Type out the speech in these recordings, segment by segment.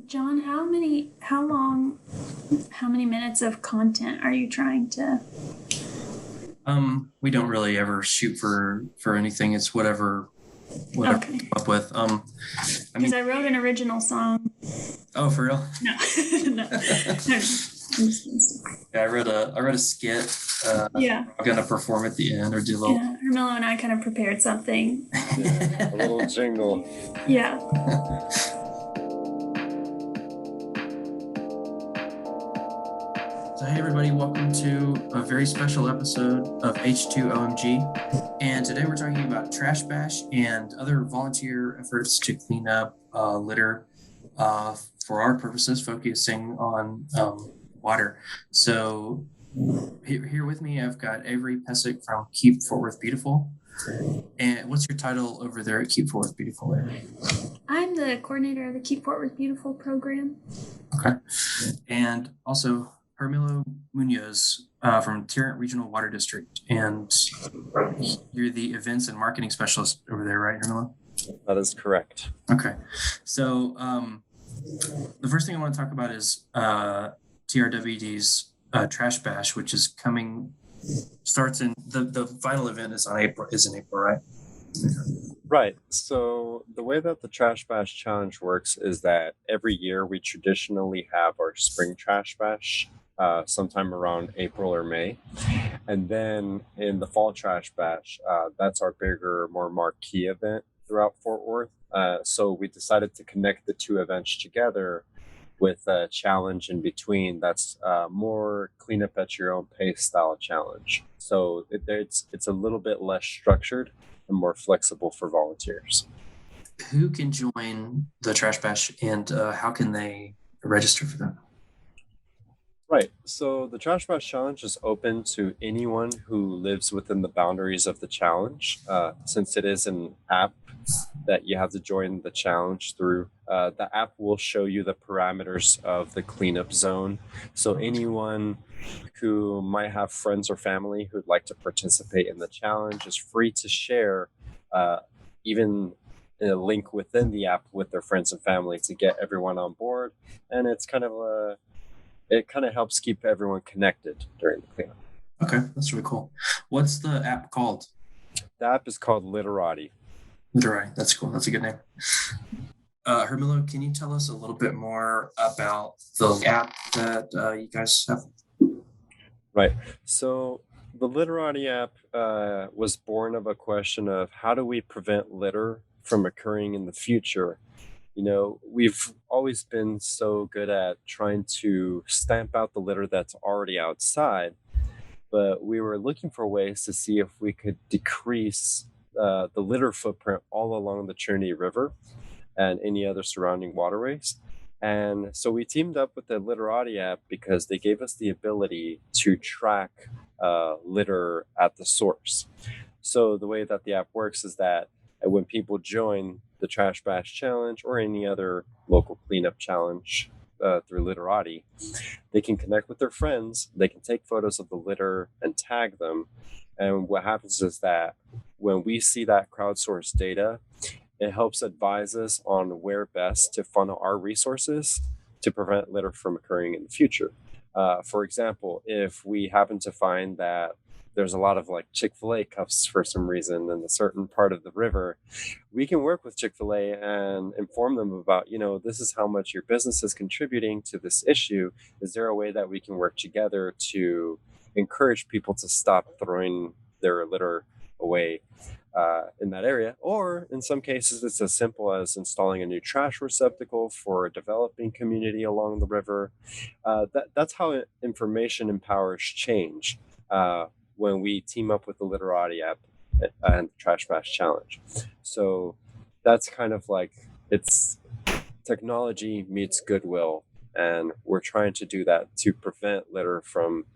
John, how many minutes of content are you trying to? We don't really ever shoot for anything. It's whatever Okay. we come up with. Because I wrote an original song. Oh, for real? No, no. Yeah, I wrote a skit. Yeah. I'm gonna perform at the end or do a little. Yeah, Hermilo and I kind of prepared something. Yeah, a little jingle. Yeah. So hey everybody, welcome to a very special episode of H2OMG. And today we're talking about Trash Bash and other volunteer efforts to clean up litter for our purposes, focusing on water. So here with me, I've got Avery Pesek from Keep Fort Worth Beautiful. And what's your title over there at Keep Fort Worth Beautiful, Avery? I'm the coordinator of the Keep Fort Worth Beautiful program. Okay. And also Hermilo Muñoz from Tarrant Regional Water District. And you're the events and marketing specialist over there, right, Hermilo? That is correct. Okay. So the first thing I want to talk about is TRWD's Trash Bash, which is starts in the final event is in April, right? Right. So the way that the Trash Bash Challenge works is that every year we traditionally have our spring Trash Bash sometime around April or May. And then in the fall Trash Bash, that's our bigger, more marquee event throughout Fort Worth. So we decided to connect the two events together with a challenge in between that's more clean up at your own pace style challenge. So it's a little bit less structured and more flexible for volunteers. Who can join the Trash Bash and how can they register for that? Right. So the Trash Bash Challenge is open to anyone who lives within the boundaries of the challenge. Since it is an app that you have to join the challenge through, the app will show you the parameters of the cleanup zone. So anyone who might have friends or family who'd like to participate in the challenge is free to share even a link within the app with their friends and family to get everyone on board. And it's it kind of helps keep everyone connected during the cleanup. Okay, that's really cool. What's the app called? The app is called Literatti. Literatti, that's cool. That's a good name. Hermilo, can you tell us a little bit more about the app that you guys have? Right. So the Literatti app was born of a question of how do we prevent litter from occurring in the future? You know, we've always been so good at trying to stamp out the litter that's already outside, but we were looking for ways to see if we could decrease the litter footprint all along the Trinity River and any other surrounding waterways. And so we teamed up with the Literatti app because they gave us the ability to track litter at the source. So the way that the app works is that when people join the Trash Bash Challenge or any other local cleanup challenge through Literatti, they can connect with their friends, they can take photos of the litter and tag them. And what happens is that when we see that crowdsourced data, it helps advise us on where best to funnel our resources to prevent litter from occurring in the future. For example, if we happen to find that there's a lot of like Chick-fil-A cups for some reason in a certain part of the river, we can work with Chick-fil-A and inform them about, this is how much your business is contributing to this issue. Is there a way that we can work together to encourage people to stop throwing their litter away in that area? Or in some cases, it's as simple as installing a new trash receptacle for a developing community along the river. That's how information empowers change when we team up with the Literatti app and the Trash Bash Challenge. So that's kind of like, it's technology meets goodwill. And we're trying to do that to prevent litter from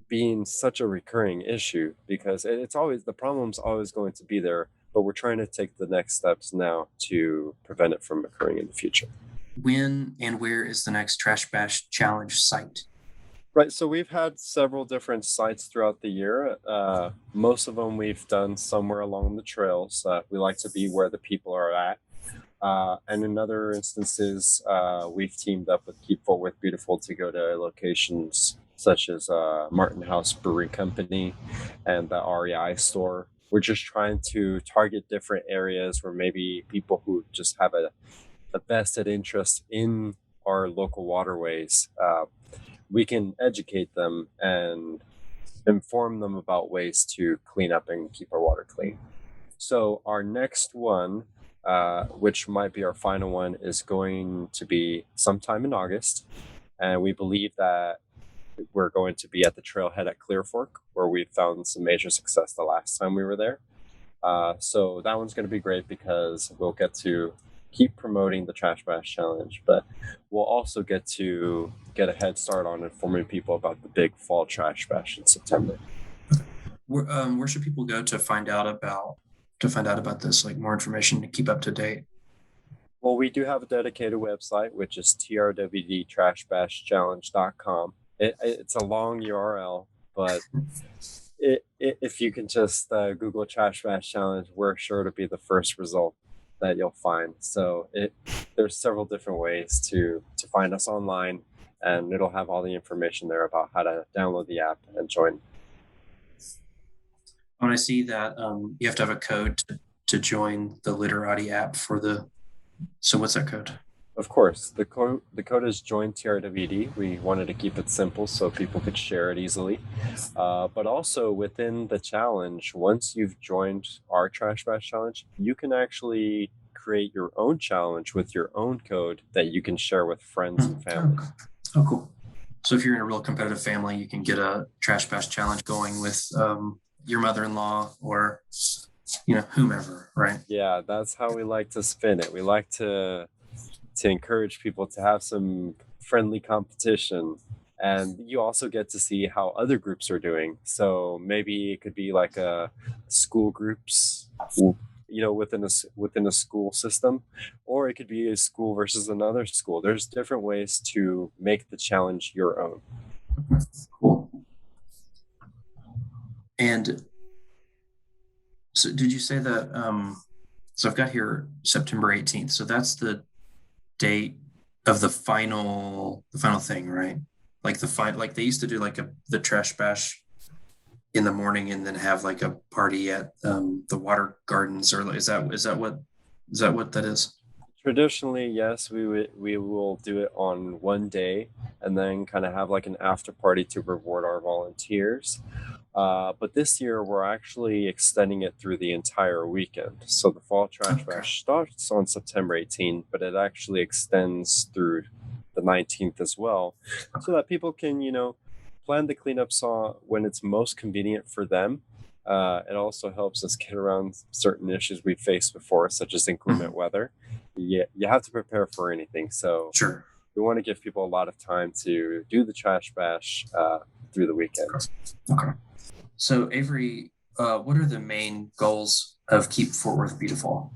being such a recurring issue, because the problem's always going to be there, but we're trying to take the next steps now to prevent it from occurring in the future. When and where is the next Trash Bash Challenge site? Right, so we've had several different sites throughout the year. Most of them we've done somewhere along the trails. We like to be where the people are at. And in other instances, we've teamed up with Keep Fort Worth Beautiful to go to locations such as Martin House Brewing Company and the REI store. We're just trying to target different areas where maybe people who just have a vested interest in our local waterways, we can educate them and inform them about ways to clean up and keep our water clean. So our next one, which might be our final one, is going to be sometime in August. And we believe that we're going to be at the trailhead at Clear Fork, where we found some major success the last time we were there. So that one's going to be great because we'll get to keep promoting the Trash Bash Challenge, but we'll also get to get a head start on informing people about the big fall Trash Bash in September. Where should people go to find out about this, like more information to keep up to date? Well, we do have a dedicated website, which is TRWD-trashbashchallenge.com. It's a long URL, but if you can just Google Trash Bash Challenge, we're sure to be the first result that you'll find. So there's several different ways to find us online, and it'll have all the information there about how to download the app and join. When I see that you have to have a code to join the Literatti app so what's that code? Of course, the code is join TRWD. We wanted to keep it simple so people could share it easily. But also within the challenge, once you've joined our Trash Bash Challenge, you can actually create your own challenge with your own code that you can share with friends and family. Oh, cool. So if you're in a real competitive family, you can get a Trash Bash Challenge going with your mother-in-law or whomever, right? Yeah, that's how we like to spin it. We like to encourage people to have some friendly competition, and you also get to see how other groups are doing. So maybe it could be like a school groups, within a school system, or it could be a school versus another school. There's different ways to make the challenge your own. Cool. And so did you say that so I've got here September 18th, so that's the date of the final thing, right? Like like they used to do like the Trash Bash in the morning and then have like a party at the water gardens, or is that what that is? Traditionally, yes, we will do it on one day and then kind of have like an after party to reward our volunteers. But this year, we're actually extending it through the entire weekend. So the Fall Trash Bash starts on September 18th, but it actually extends through the 19th as well, so that people can, plan the cleanups when it's most convenient for them. It also helps us get around certain issues we've faced before, such as inclement weather. You have to prepare for anything. So sure, we want to give people a lot of time to do the Trash Bash through the weekend. Okay. So Avery, what are the main goals of Keep Fort Worth Beautiful?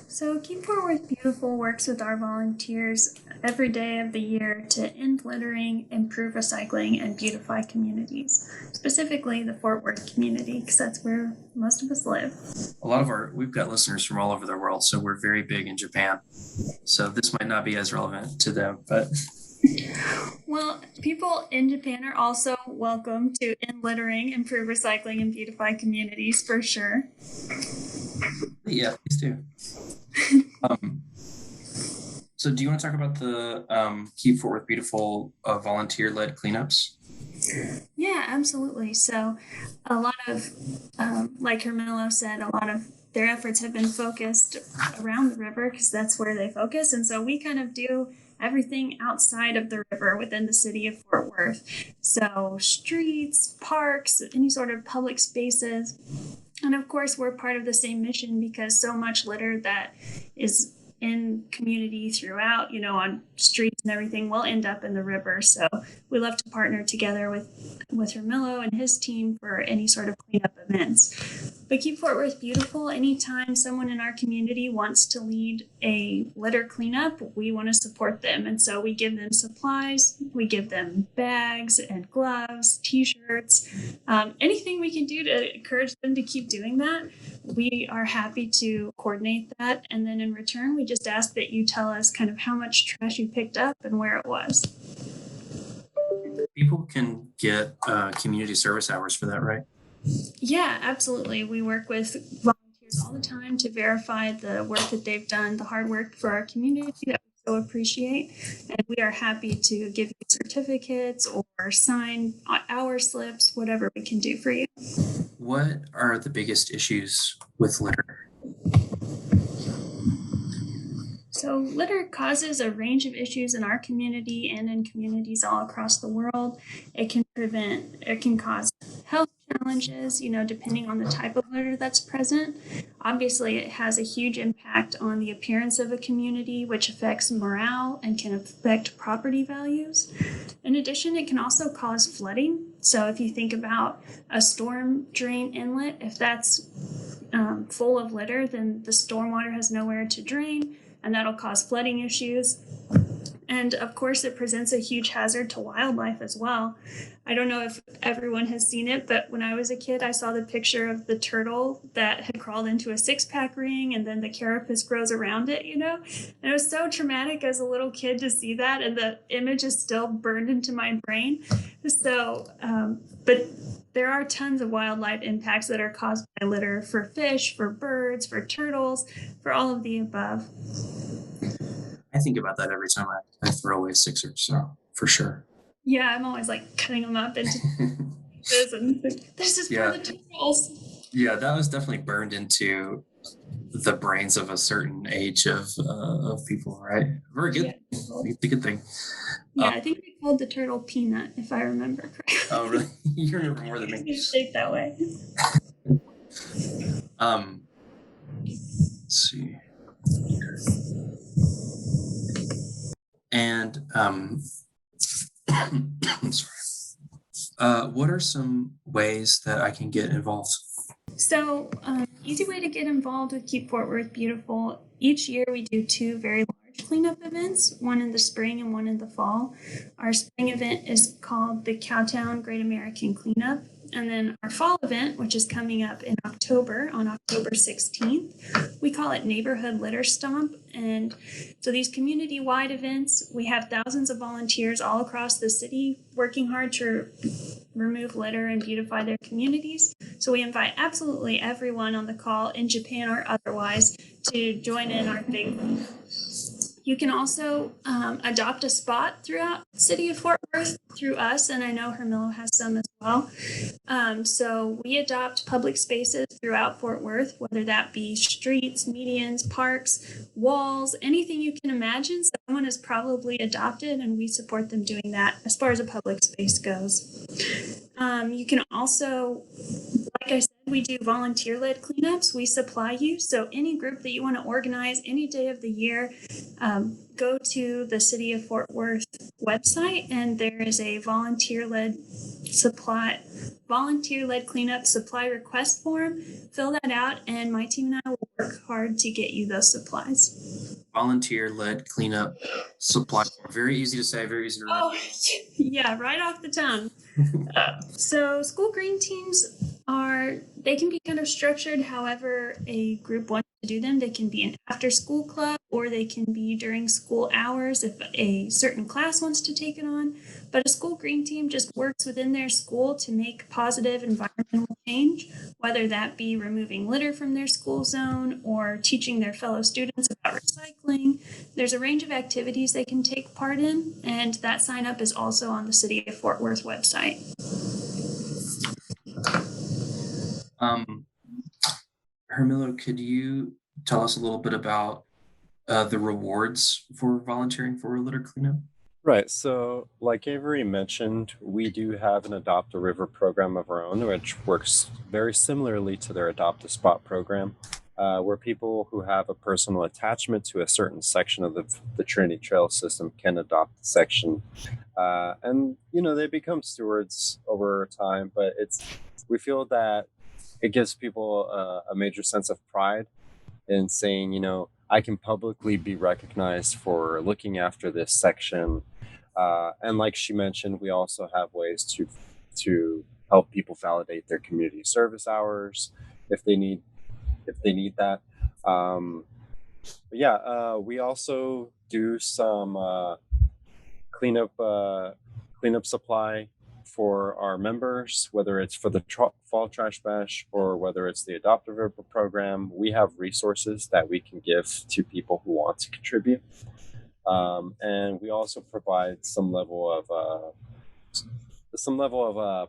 So Keep Fort Worth Beautiful works with our volunteers every day of the year to end littering, improve recycling, and beautify communities, specifically the Fort Worth community, because that's where most of us live. We've got listeners from all over the world, so we're very big in Japan. So this might not be as relevant to them, but... Well, people in Japan are also welcome to end littering, improve recycling, and beautify communities for sure. Yeah, please do. So do you want to talk about the Keep Fort Worth Beautiful volunteer-led cleanups? Yeah, absolutely. So a lot of, like Hermilo said, a lot of their efforts have been focused around the river because that's where they focus. And so we kind of do everything outside of the river within the city of Fort Worth. So streets, parks, any sort of public spaces. And of course, we're part of the same mission because so much litter that is in community throughout, on streets and everything will end up in the river. So we love to partner together with Hermilo and his team for any sort of cleanup events. But Keep Fort Worth Beautiful, anytime someone in our community wants to lead a litter cleanup, we want to support them. And so we give them supplies, we give them bags and gloves, t-shirts, anything we can do to encourage them to keep doing that. we are happy to coordinate that. And then in return, we just ask that you tell us kind of how much trash you picked up and where it was. People can get community service hours for that, right? Yeah, absolutely. We work with volunteers all the time to verify the work that they've done, the hard work for our community that we so appreciate. And we are happy to give you certificates or sign hour slips, whatever we can do for you. What are the biggest issues with litter? So litter causes a range of issues in our community and in communities all across the world. It can cause health challenges, depending on the type of litter that's present. Obviously, it has a huge impact on the appearance of a community, which affects morale and can affect property values. In addition, it can also cause flooding. So if you think about a storm drain inlet, if that's full of litter, then the stormwater has nowhere to drain, and that'll cause flooding issues. And of course, it presents a huge hazard to wildlife as well. I don't know if everyone has seen it, but when I was a kid, I saw the picture of the turtle that had crawled into a six-pack ring, and then the carapace grows around it, And it was so traumatic as a little kid to see that, and the image is still burned into my brain. So, but there are tons of wildlife impacts that are caused by litter for fish, for birds, for turtles, for all of the above. I think about that every time I throw away Sixers, so for sure. Yeah, I'm always like cutting them up into pieces, and this is for the turtles. Yeah, that was definitely burned into the brains of a certain age of people, right? Very good. Yeah. It's a good thing. Yeah, I think we called the turtle Peanut, if I remember correctly. Oh, really? You remember more than me. It's shaped that way. Let's see. And sorry. What are some ways that I can get involved? So, easy way to get involved with Keep Fort Worth Beautiful. Each year we do 2 very large cleanup events, one in the spring and one in the fall. Our spring event is called the Cowtown Great American Cleanup. And then our fall event, which is coming up in October, on October 16th, we call it Neighborhood Litter Stomp. And so these community-wide events, we have thousands of volunteers all across the city working hard to remove litter and beautify their communities. So we invite absolutely everyone on the call, in Japan or otherwise, to join in our big. You can also adopt a spot throughout the city of Fort Worth through us, and I know Hermilo has some as well. So we adopt public spaces throughout Fort Worth, whether that be streets, medians, parks, walls, anything you can imagine. Someone has probably adopted, and we support them doing that as far as a public space goes. You can also, like I said, we do volunteer-led cleanups. We supply you. So any group that you want to organize any day of the year, go to the City of Fort Worth website, and there is a volunteer-led cleanup supply request form. Fill that out, and my team and I will work hard to get you those supplies. Volunteer-led cleanup supply form. Very easy to say, very easy to remember. Oh, yeah, right off the tongue. So school green teams they can be kind of structured however a group wants to do them. They can be an after-school club, or they can be during school hours if a certain class wants to take it on. But a school green team just works within their school to make positive environmental change, whether that be removing litter from their school zone or teaching their fellow students about recycling. There's a range of activities they can take part in, and that sign up is also on the City of Fort Worth website. Hermilo, could you tell us a little bit about the rewards for volunteering for a litter cleanup? Right. So, like Avery mentioned, we do have an Adopt a River program of our own, which works very similarly to their Adopt a Spot program, where people who have a personal attachment to a certain section of the Trinity Trail system can adopt the section. And, they become stewards over time, but we feel that it gives people a major sense of pride in saying, I can publicly be recognized for looking after this section. And like she mentioned, we also have ways to help people validate their community service hours if they if they need that. We also do some cleanup supply for our members, whether it's for the fall trash bash or whether it's the Adopt a River program. We have resources that we can give to people who want to contribute, and we also provide some level of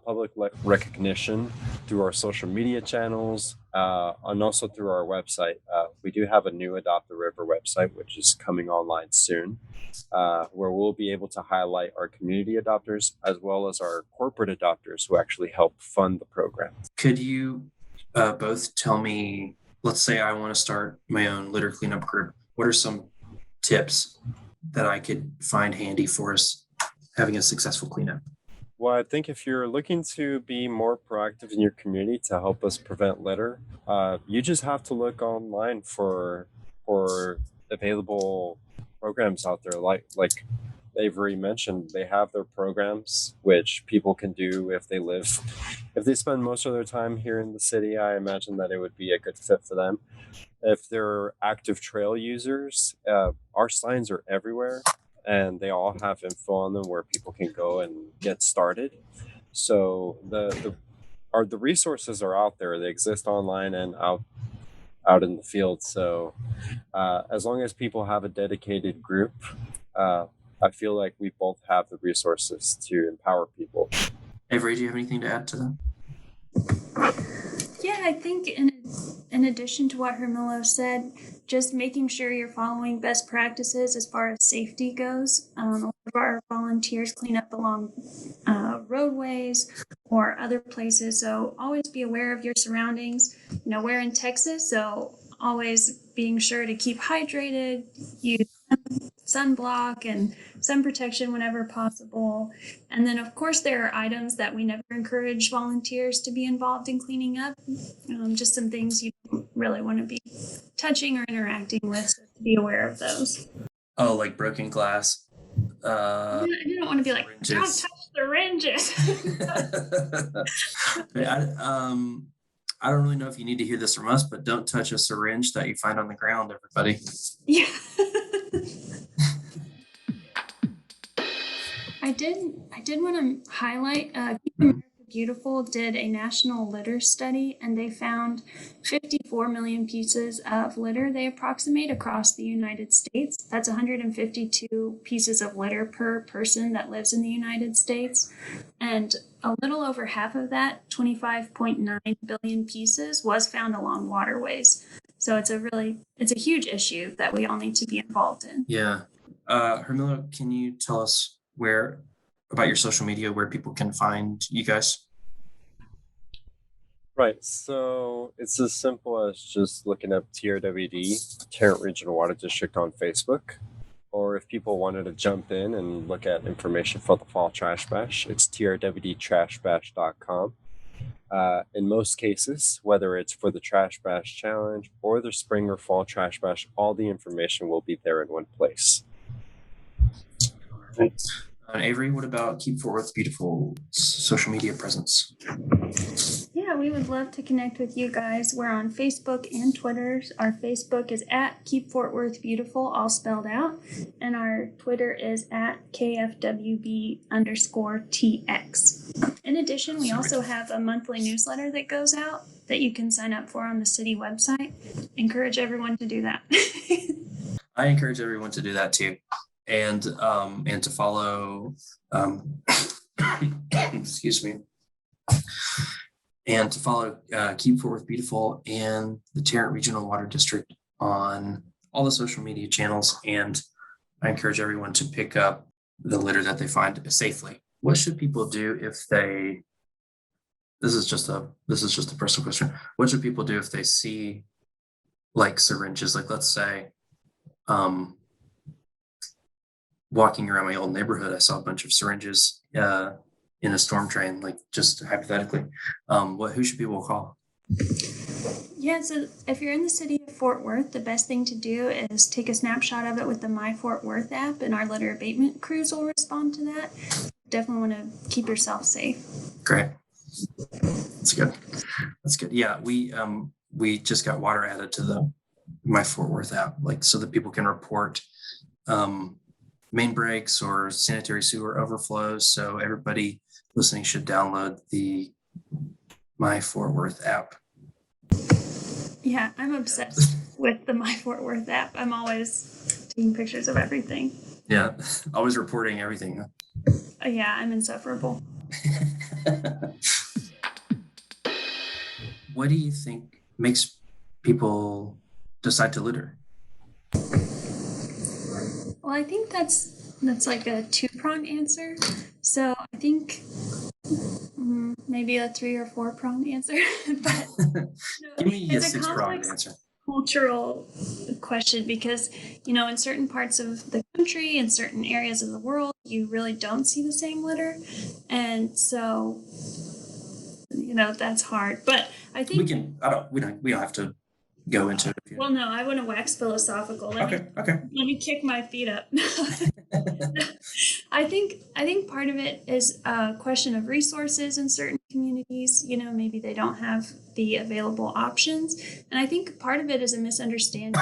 public recognition through our social media channels, and also through our website. We do have a new Adopt a River website, which is coming online soon, where we'll be able to highlight our community adopters as well as our corporate adopters who actually help fund the program. Could you both tell me, let's say I want to start my own litter cleanup group. What are some tips that I could find handy for us having a successful cleanup? Well, I think if you're looking to be more proactive in your community to help us prevent litter, you just have to look online for available programs out there. Like Avery mentioned, they have their programs which people can do if they spend most of their time here in the city. I imagine that it would be a good fit for them. If they're active trail users, our signs are everywhere, and they all have info on them where people can go and get started. So the resources are out there. They exist online and out in the field. So as long as people have a dedicated group, I feel like we both have the resources to empower people. Avery, do you have anything to add to that? Yeah, I think in addition to what Hermilo said, just making sure you're following best practices as far as safety goes. A lot of our volunteers clean up along roadways or other places, so always be aware of your surroundings. We're in Texas, so always being sure to keep hydrated, use sunblock and sun protection whenever possible. And then, of course, there are items that we never encourage volunteers to be involved in cleaning up. Just some things you don't really want to be touching or interacting with, so to be aware of those. Oh, like broken glass. You don't want to be like, don't touch the syringes. I don't really know if you need to hear this from us, but don't touch a syringe that you find on the ground, everybody. Yeah. I did want to highlight Keep America Beautiful did a national litter study, and they found 54 million pieces of litter they approximate across the United States. That's 152 pieces of litter per person that lives in the United States. And a little over half of that, 25.9 billion pieces, was found along waterways. So it's a huge issue that we all need to be involved in. Yeah. Hermilo, can you tell us about your social media, where people can find you guys? Right. So it's as simple as just looking up TRWD, Tarrant Regional Water District, on Facebook. Or if people wanted to jump in and look at information for the Fall Trash Bash, it's trwdtrashbash.com. In most cases, whether it's for the Trash Bash Challenge or the Spring or Fall Trash Bash, all the information will be there in one place. All right. Avery, what about Keep Fort Worth Beautiful social media presence? Yeah, we would love to connect with you guys. We're on Facebook and Twitter. Our Facebook is at Keep Fort Worth Beautiful, all spelled out. And our Twitter is at KFWB_TX. In addition, we also have a monthly newsletter that goes out that you can sign up for on the city website. Encourage everyone to do that. I encourage everyone to do that too. And to follow, excuse me, and to follow Keep Fort Worth Beautiful and the Tarrant Regional Water District on all the social media channels. And I encourage everyone to pick up the litter that they find safely. What should people do if they? This is just a personal question. What should people do if they see like syringes? Like, let's say, walking around my old neighborhood, I saw a bunch of syringes in a storm drain, like just hypothetically. Who should people call? Yeah, so if you're in the city of Fort Worth, the best thing to do is take a snapshot of it with the MyFW App, and our litter abatement crews will respond to that. Definitely want to keep yourself safe. Great. That's good. Yeah, we we just got water added to the My Fort Worth app, like so that people can report main breaks or sanitary sewer overflows. So everybody listening should download the My Fort Worth app. Yeah, I'm obsessed with the My Fort Worth app. I'm always taking pictures of everything. Yeah, always reporting everything. Huh? Yeah, I'm insufferable. What do you think makes people decide to litter? Well, I think that's like a two-pronged answer. So I think maybe a 3 or 4-pronged answer. But give me a it's a 6-pronged complex answer. Cultural question, because in certain parts of the country and certain areas of the world, you really don't see the same litter, and so that's hard. But I think we don't have to go into it. Well, no, I want to wax philosophical. Okay. Let me kick my feet up. I think part of it is a question of resources in certain communities. Maybe they don't have the available options, and I think part of it is a misunderstanding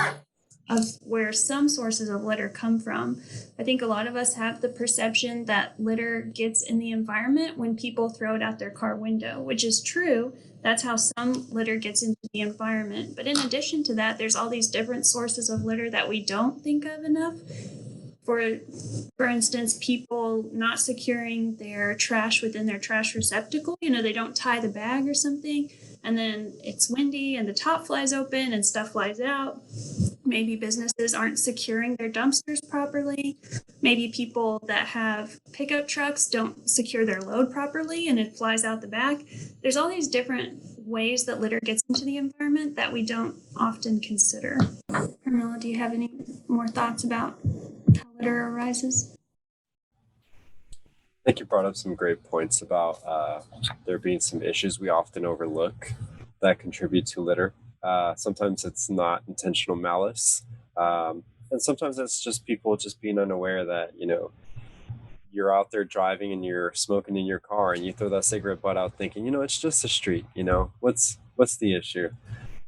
of where some sources of litter come from. I think a lot of us have the perception that litter gets in the environment when people throw it out their car window, which is true. That's how some litter gets into the environment. But in addition to that, there's all these different sources of litter that we don't think of enough. For instance, people not securing their trash within their trash receptacle. They don't tie the bag or something, and then it's windy and the top flies open and stuff flies out. Maybe businesses aren't securing their dumpsters properly. Maybe people that have pickup trucks don't secure their load properly and it flies out the back. There's all these different ways that litter gets into the environment that we don't often consider. Hermilo, do you have any more thoughts about how litter arises? I think you brought up some great points about there being some issues we often overlook that contribute to litter. Sometimes it's not intentional malice, and sometimes it's just people just being unaware that you're out there driving and you're smoking in your car and you throw that cigarette butt out thinking it's just a street, what's the issue.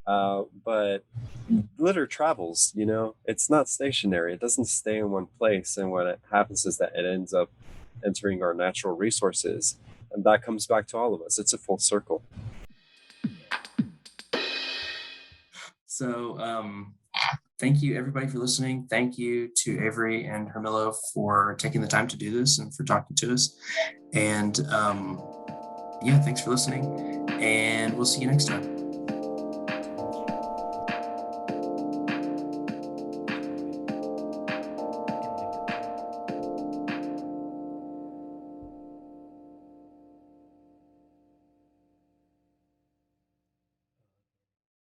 But litter travels, it's not stationary. It doesn't stay in one place, and what happens is that it ends up entering our natural resources, and that comes back to all of us. It's a full circle. So thank you everybody for listening. Thank you to Avery and Hermilo for taking the time to do this and for talking to us. And thanks for listening, and we'll see you next time.